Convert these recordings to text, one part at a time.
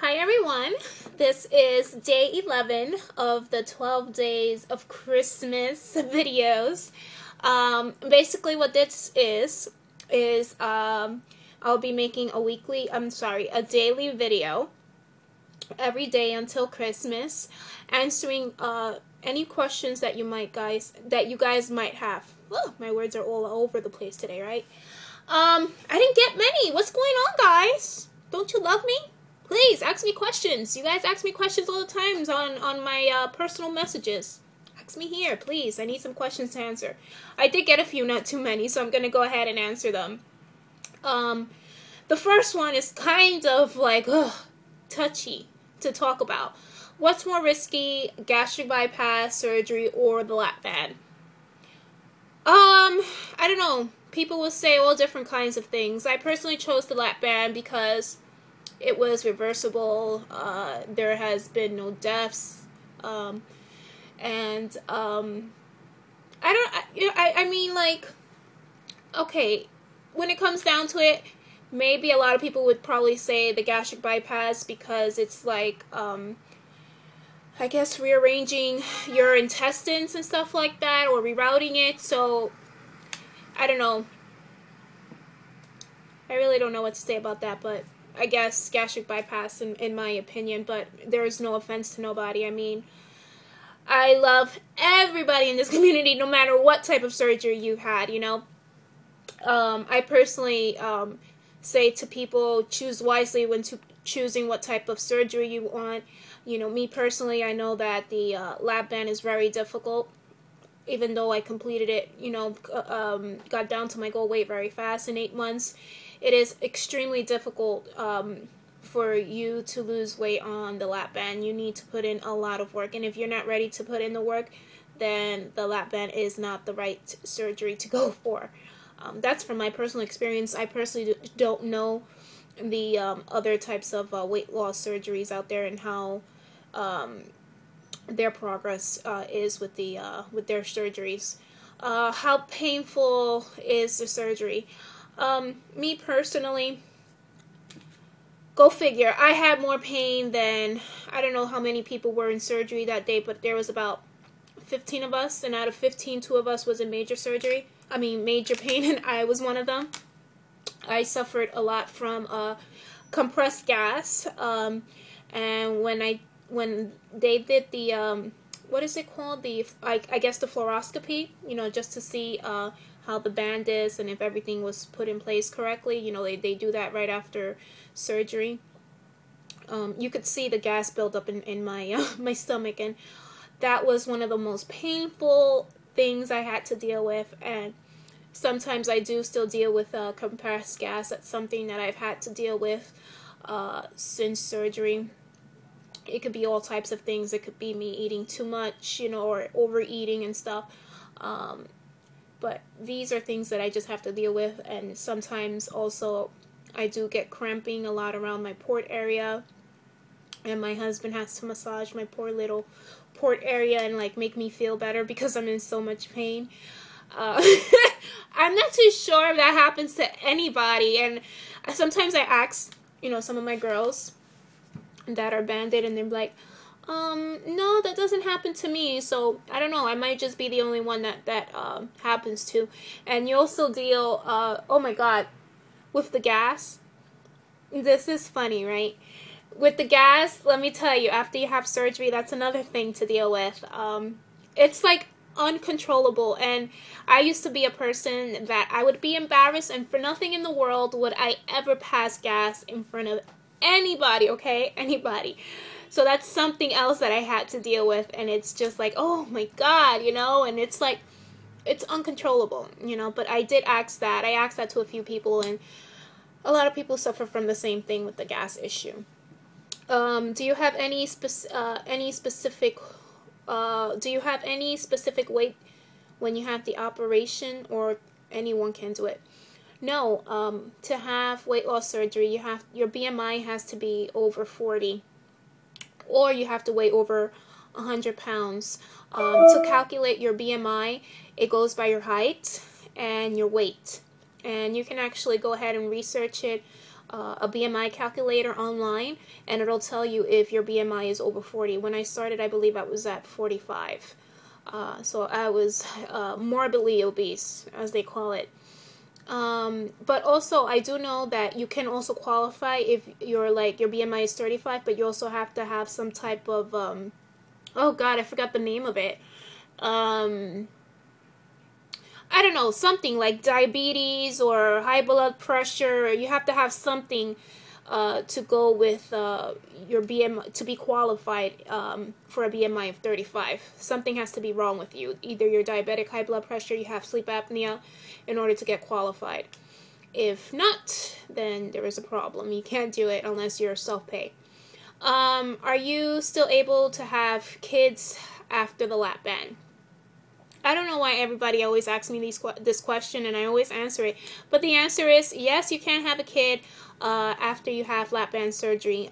Hi everyone, this is day 11 of the 12 days of Christmas videos. Basically what this is I'll be making a daily video every day until Christmas, answering any questions that you guys might have. Oh, my words are all over the place today, right? I didn't get many. What's going on, guys? Don't you love me? Please ask me questions. You guys ask me questions all the times on my personal messages. Ask me here, please. I need some questions to answer. I did get a few, not too many, so I'm gonna go ahead and answer them. The first one is kind of like touchy to talk about. What's more risky, gastric bypass surgery or the lap band? I don't know. People will say all different kinds of things. I personally chose the lap band because it was reversible. There has been no deaths, I mean, like, okay, when it comes down to it, maybe a lot of people would probably say the gastric bypass because it's like, I guess rearranging your intestines and stuff like that, or rerouting it. So I don't know. I really don't know what to say about that, but I guess gastric bypass in my opinion, but there is no offense to nobody. I mean, I love everybody in this community, no matter what type of surgery you've had, you know. I personally say to people, choose wisely when choosing what type of surgery you want. You know, me personally, I know that the lap band is very difficult. Even though I completed it, you know, got down to my goal weight very fast in 8 months, it is extremely difficult for you to lose weight on the lap band. You need to put in a lot of work, and if you're not ready to put in the work, then the lap band is not the right surgery to go for. That's from my personal experience. I personally don't know the other types of weight loss surgeries out there and how their progress is with their surgeries. How painful is the surgery? Me personally, go figure. I had more pain than, I don't know how many people were in surgery that day, but there was about 15 of us, and out of 15, 2 of us was in major pain, and I was one of them. I suffered a lot from compressed gas, and when they did the what is it called, I guess the fluoroscopy, you know, just to see how the band is and if everything was put in place correctly. You know, they do that right after surgery. You could see the gas build up in my my stomach, and that was one of the most painful things I had to deal with. And sometimes I do still deal with compressed gas. That's something that I've had to deal with since surgery. It could be all types of things. It could be me eating too much, you know, or overeating and stuff. But these are things that I just have to deal with. And sometimes also I do get cramping a lot around my port area. And my husband has to massage my poor little port area and like make me feel better because I'm in so much pain. I'm not too sure if that happens to anybody. And sometimes I ask, you know, some of my girls that are banded, and they're like, no, that doesn't happen to me. So I don't know, I might just be the only one that happens to. And you also deal, oh my god, with the gas. This is funny, right? With the gas, let me tell you, after you have surgery, that's another thing to deal with. It's like uncontrollable, and I used to be a person that I would be embarrassed, and for nothing in the world would I ever pass gas in front of anybody, okay? Anybody. So that's something else that I had to deal with, and it's just like, oh my god, you know, and it's like, it's uncontrollable, you know. But I did ask that. I asked that to a few people, and a lot of people suffer from the same thing with the gas issue. Do you have any specific weight when you have the operation, or anyone can do it? No, to have weight loss surgery, your BMI has to be over 40, or you have to weigh over 100 pounds. To calculate your BMI, it goes by your height and your weight. And you can actually go ahead and research it a BMI calculator online, and it'll tell you if your BMI is over 40. When I started, I believe I was at 45. So I was morbidly obese, as they call it. But also, I do know that you can also qualify if you're like, your BMI is 35, but you also have to have some type of, oh God, I forgot the name of it. I don't know, something like diabetes or high blood pressure. You have to have something to go with your BMI to be qualified for a BMI of 35. Something has to be wrong with you. Either you're diabetic, high blood pressure, you have sleep apnea in order to get qualified. If not, then there is a problem. You can't do it unless you're self-pay. Are you still able to have kids after the lap band? I don't know why everybody always asks me this question, and I always answer it. But the answer is yes, you can have a kid after you have lap band surgery.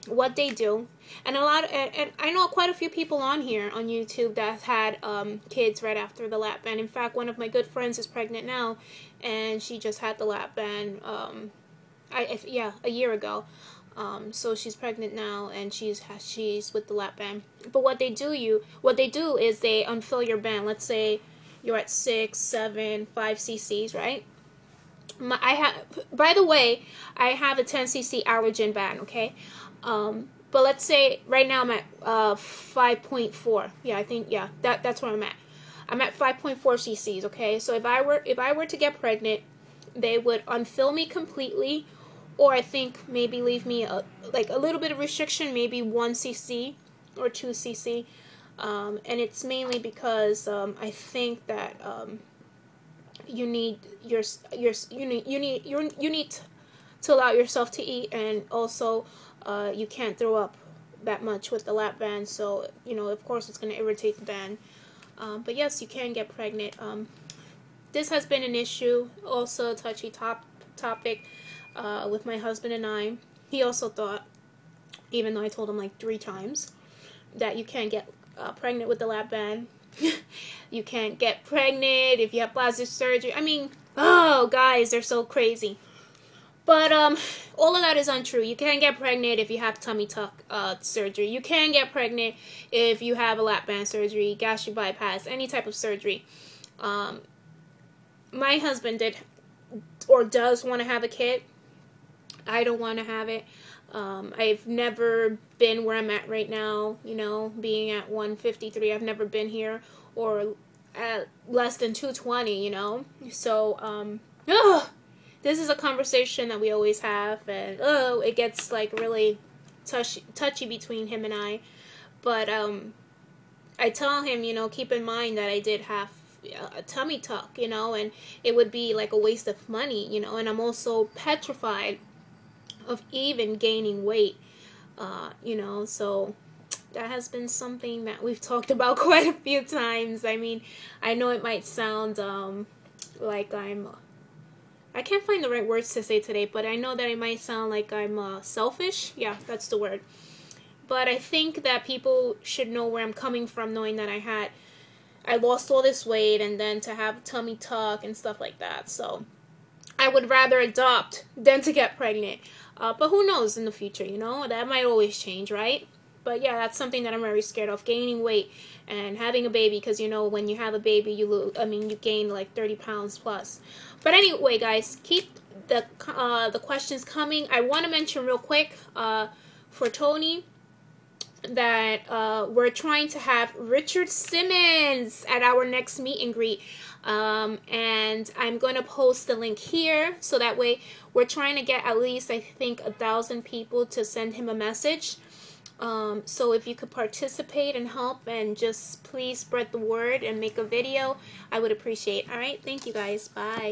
What they do, and I know quite a few people on here on YouTube that had kids right after the lap band. In fact, one of my good friends is pregnant now, and she just had the lap band. A year ago. So she's pregnant now, and she's with the lap band. But what they do is they unfill your band. Let's say you're at 6, 7, 5 cc's, right? By the way, I have a 10 cc allergen band, okay? But let's say right now I'm at 5.4. Yeah, that's where I'm at. I'm at 5.4 cc's, okay? So if I were to get pregnant, they would unfill me completely. Or I think maybe leave me a little bit of restriction, maybe 1 cc or 2 cc, and it's mainly because I think that you need to allow yourself to eat, and also you can't throw up that much with the lap band. So of course it's going to irritate the band. But yes, you can get pregnant. This has been an issue, also a touchy topic. With my husband and I. He also thought, even though I told him like 3 times, that you can't get pregnant with the lap band. You can't get pregnant if you have plastic surgery. I mean, oh, guys, they're so crazy. But all of that is untrue. You can get pregnant if you have tummy tuck surgery. You can get pregnant if you have a lap band surgery, gastric bypass, any type of surgery. My husband did or does want to have a kid. I don't want to have it. I've never been where I'm at right now, being at 153. I've never been here, or at less than 220, So, this is a conversation that we always have, and it gets like really touchy between him and I. But I tell him, keep in mind that I did have a tummy tuck, and it would be like a waste of money, and I'm also petrified of even gaining weight, so that has been something that we've talked about quite a few times. I mean, I know it might sound like I can't find the right words to say today, but I know that it might sound like I'm selfish. Yeah, that's the word. But I think that people should know where I'm coming from, knowing that I lost all this weight, and then to have a tummy tuck and stuff like that. So I would rather adopt than to get pregnant. But who knows in the future, that might always change, right? But yeah, that's something that I'm very scared of, gaining weight and having a baby, because when you have a baby, you gain like 30 pounds plus. But anyway, guys, keep the questions coming. I want to mention real quick for Tony that we're trying to have Richard Simmons at our next meet and greet. And I'm going to post the link here, so that way we're trying to get at least, I think, 1,000 people to send him a message. So if you could participate and help, and just please spread the word and make a video, I would appreciate. All right, thank you guys. Bye.